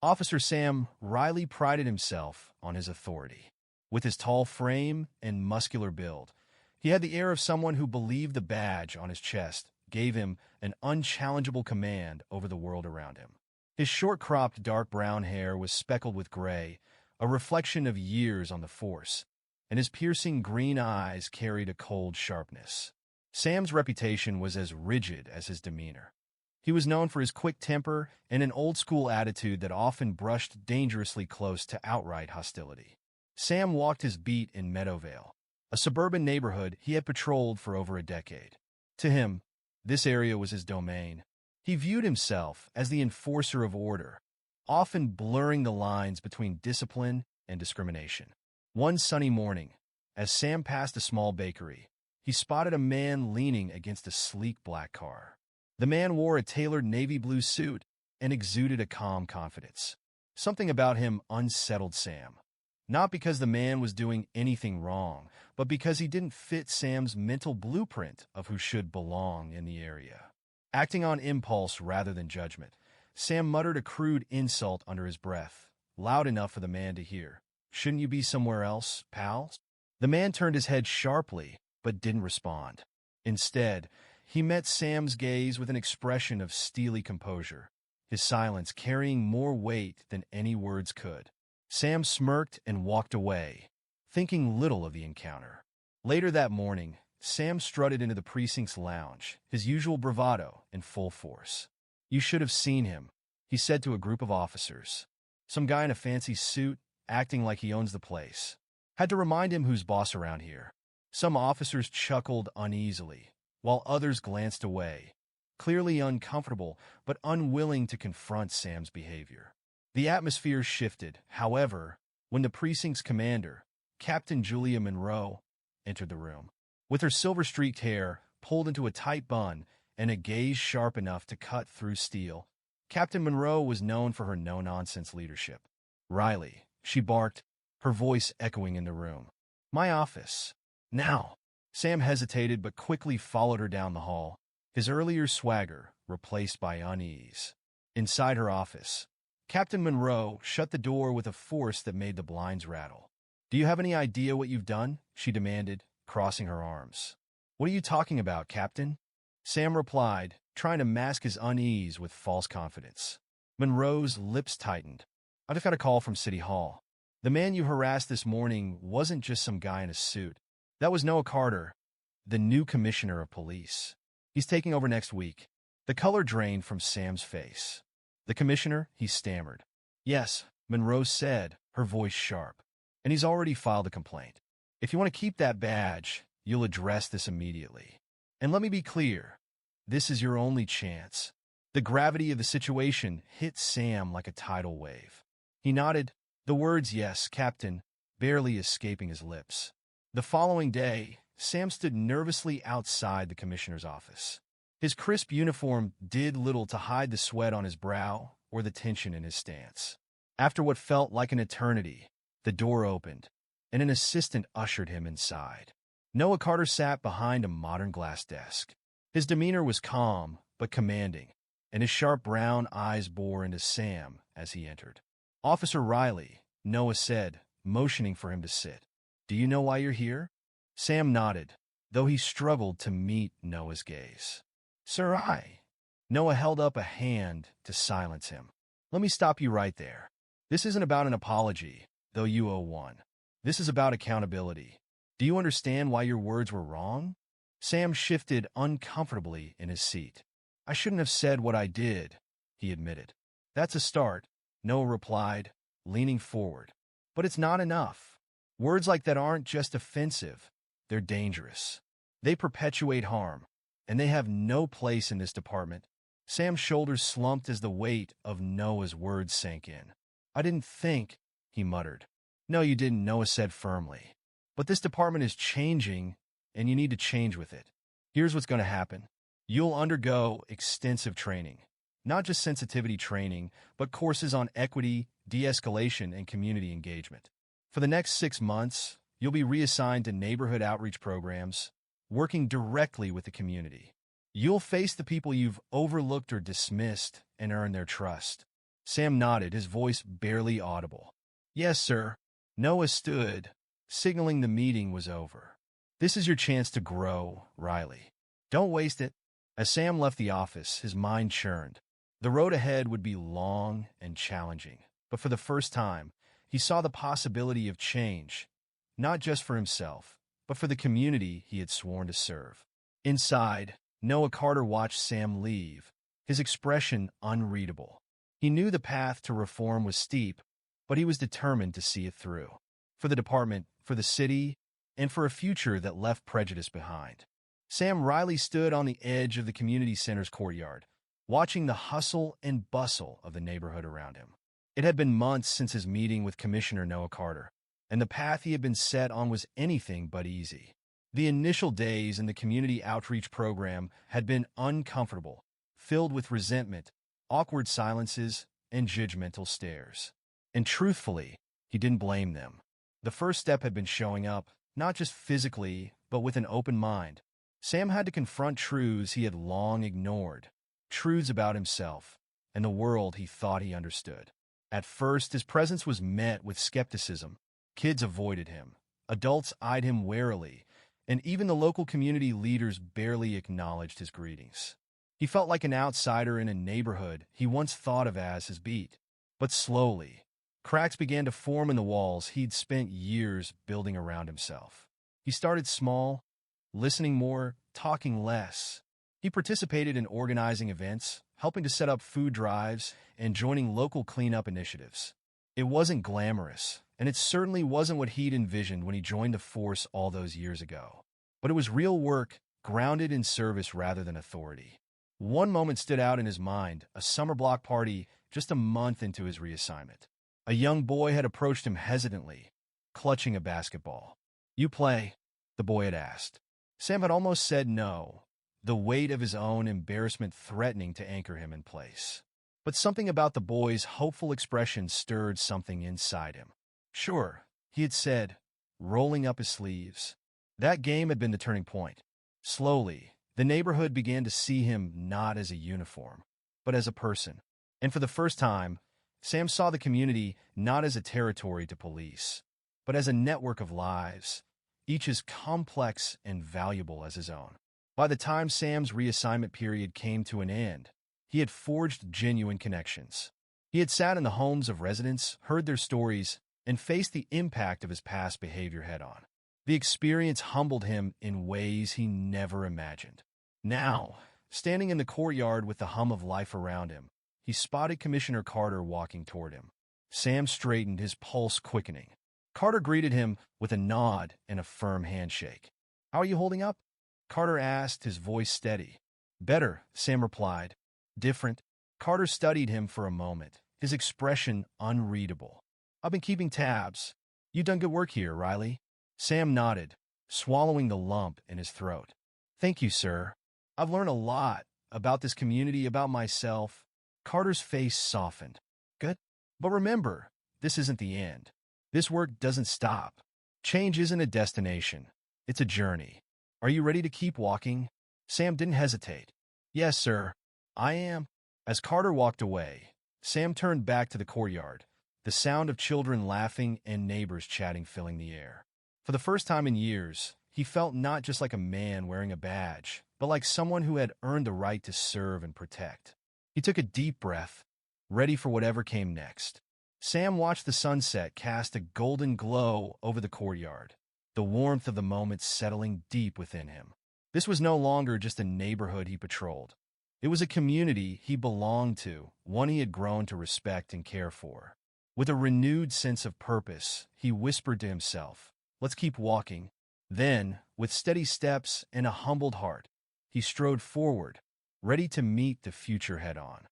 Officer Sam Riley prided himself on his authority. With his tall frame and muscular build, he had the air of someone who believed the badge on his chest gave him an unchallengeable command over the world around him. His short-cropped dark brown hair was speckled with gray, a reflection of years on the force, and his piercing green eyes carried a cold sharpness. Sam's reputation was as rigid as his demeanor. He was known for his quick temper and an old-school attitude that often brushed dangerously close to outright hostility. Sam walked his beat in Meadowvale, a suburban neighborhood he had patrolled for over a decade. To him, this area was his domain. He viewed himself as the enforcer of order, often blurring the lines between discipline and discrimination. One sunny morning, as Sam passed a small bakery, he spotted a man leaning against a sleek black car. The man wore a tailored navy blue suit and exuded a calm confidence. Something about him unsettled Sam. Not because the man was doing anything wrong, but because he didn't fit Sam's mental blueprint of who should belong in the area. Acting on impulse rather than judgment, Sam muttered a crude insult under his breath, loud enough for the man to hear. "Shouldn't you be somewhere else, pals?" The man turned his head sharply, but didn't respond. Instead, he met Sam's gaze with an expression of steely composure, his silence carrying more weight than any words could. Sam smirked and walked away, thinking little of the encounter. Later that morning, Sam strutted into the precinct's lounge, his usual bravado in full force. "You should have seen him," he said to a group of officers. "Some guy in a fancy suit, acting like he owns the place. Had to remind him who's boss around here." Some officers chuckled uneasily, while others glanced away, clearly uncomfortable but unwilling to confront Sam's behavior. The atmosphere shifted, however, when the precinct's commander, Captain Julia Monroe, entered the room. With her silver-streaked hair pulled into a tight bun and a gaze sharp enough to cut through steel, Captain Monroe was known for her no-nonsense leadership. "Riley," she barked, her voice echoing in the room. "My office. Now." Sam hesitated but quickly followed her down the hall, his earlier swagger replaced by unease. Inside her office, Captain Monroe shut the door with a force that made the blinds rattle. "Do you have any idea what you've done?" she demanded, crossing her arms. "What are you talking about, Captain?" Sam replied, trying to mask his unease with false confidence. Monroe's lips tightened. "I just got a call from City Hall. The man you harassed this morning wasn't just some guy in a suit. That was Noah Carter, the new commissioner of police. He's taking over next week." The color drained from Sam's face. "The commissioner?" he stammered. "Yes," Monroe said, her voice sharp. "And he's already filed a complaint. If you want to keep that badge, you'll address this immediately. And let me be clear, this is your only chance." The gravity of the situation hit Sam like a tidal wave. He nodded, the words "yes, Captain," barely escaping his lips. The following day, Sam stood nervously outside the commissioner's office. His crisp uniform did little to hide the sweat on his brow or the tension in his stance. After what felt like an eternity, the door opened, and an assistant ushered him inside. Noah Carter sat behind a modern glass desk. His demeanor was calm but commanding, and his sharp brown eyes bore into Sam as he entered. "Officer Riley," Noah said, motioning for him to sit. "Do you know why you're here?" Sam nodded, though he struggled to meet Noah's gaze. "Sir, Noah held up a hand to silence him. "Let me stop you right there. This isn't about an apology, though you owe one. This is about accountability. Do you understand why your words were wrong?" Sam shifted uncomfortably in his seat. "I shouldn't have said what I did," he admitted. "That's a start," Noah replied, leaning forward. "But it's not enough. Words like that aren't just offensive, they're dangerous. They perpetuate harm, and they have no place in this department." Sam's shoulders slumped as the weight of Noah's words sank in. "I didn't think," he muttered. "No, you didn't," Noah said firmly. "But this department is changing, and you need to change with it. Here's what's going to happen. You'll undergo extensive training. Not just sensitivity training, but courses on equity, de-escalation, and community engagement. For the next 6 months, you'll be reassigned to neighborhood outreach programs, working directly with the community. You'll face the people you've overlooked or dismissed and earn their trust. Sam nodded, his voice barely audible. Yes, sir. Noah stood, signaling the meeting was over. This is your chance to grow, Riley. Don't waste it. As Sam left the office, his mind churned. The road ahead would be long and challenging, but for the first time, he saw the possibility of change, not just for himself, but for the community he had sworn to serve. Inside, Noah Carter watched Sam leave, his expression unreadable. He knew the path to reform was steep, but he was determined to see it through. For the department, for the city, and for a future that left prejudice behind. Sam Riley stood on the edge of the community center's courtyard, watching the hustle and bustle of the neighborhood around him. It had been months since his meeting with Commissioner Noah Carter, and the path he had been set on was anything but easy. The initial days in the community outreach program had been uncomfortable, filled with resentment, awkward silences, and judgmental stares. And truthfully, he didn't blame them. The first step had been showing up, not just physically, but with an open mind. Sam had to confront truths he had long ignored, truths about himself and the world he thought he understood. At first, his presence was met with skepticism. Kids avoided him, adults eyed him warily, and even the local community leaders barely acknowledged his greetings. He felt like an outsider in a neighborhood he once thought of as his beat. But slowly, cracks began to form in the walls he'd spent years building around himself. He started small, listening more, talking less. He participated in organizing events, helping to set up food drives, and joining local cleanup initiatives. It wasn't glamorous, and it certainly wasn't what he'd envisioned when he joined the force all those years ago. But it was real work, grounded in service rather than authority. One moment stood out in his mind, a summer block party just a month into his reassignment. A young boy had approached him hesitantly, clutching a basketball. "You play?" the boy had asked. Sam had almost said no, the weight of his own embarrassment threatening to anchor him in place. But something about the boy's hopeful expression stirred something inside him. "Sure," he had said, rolling up his sleeves. That game had been the turning point. Slowly, the neighborhood began to see him not as a uniform, but as a person. And for the first time, Sam saw the community not as a territory to police, but as a network of lives, each as complex and valuable as his own. By the time Sam's reassignment period came to an end, he had forged genuine connections. He had sat in the homes of residents, heard their stories, and faced the impact of his past behavior head-on. The experience humbled him in ways he never imagined. Now, standing in the courtyard with the hum of life around him, he spotted Commissioner Carter walking toward him. Sam straightened, his pulse quickening. Carter greeted him with a nod and a firm handshake. "How are you holding up?" Carter asked, his voice steady. "Better," Sam replied. "Different." Carter studied him for a moment, his expression unreadable. "I've been keeping tabs. You done good work here, Riley." Sam nodded, swallowing the lump in his throat. "Thank you, sir. I've learned a lot about this community, about myself." Carter's face softened. "Good. But remember, this isn't the end. This work doesn't stop. Change isn't a destination. It's a journey. Are you ready to keep walking?" Sam didn't hesitate. "Yes, sir. I am." As Carter walked away, Sam turned back to the courtyard, the sound of children laughing and neighbors chatting filling the air. For the first time in years, he felt not just like a man wearing a badge, but like someone who had earned the right to serve and protect. He took a deep breath, ready for whatever came next. Sam watched the sunset cast a golden glow over the courtyard, the warmth of the moment settling deep within him. This was no longer just a neighborhood he patrolled. It was a community he belonged to, one he had grown to respect and care for. With a renewed sense of purpose, he whispered to himself, "Let's keep walking." Then, with steady steps and a humbled heart, he strode forward, ready to meet the future head-on.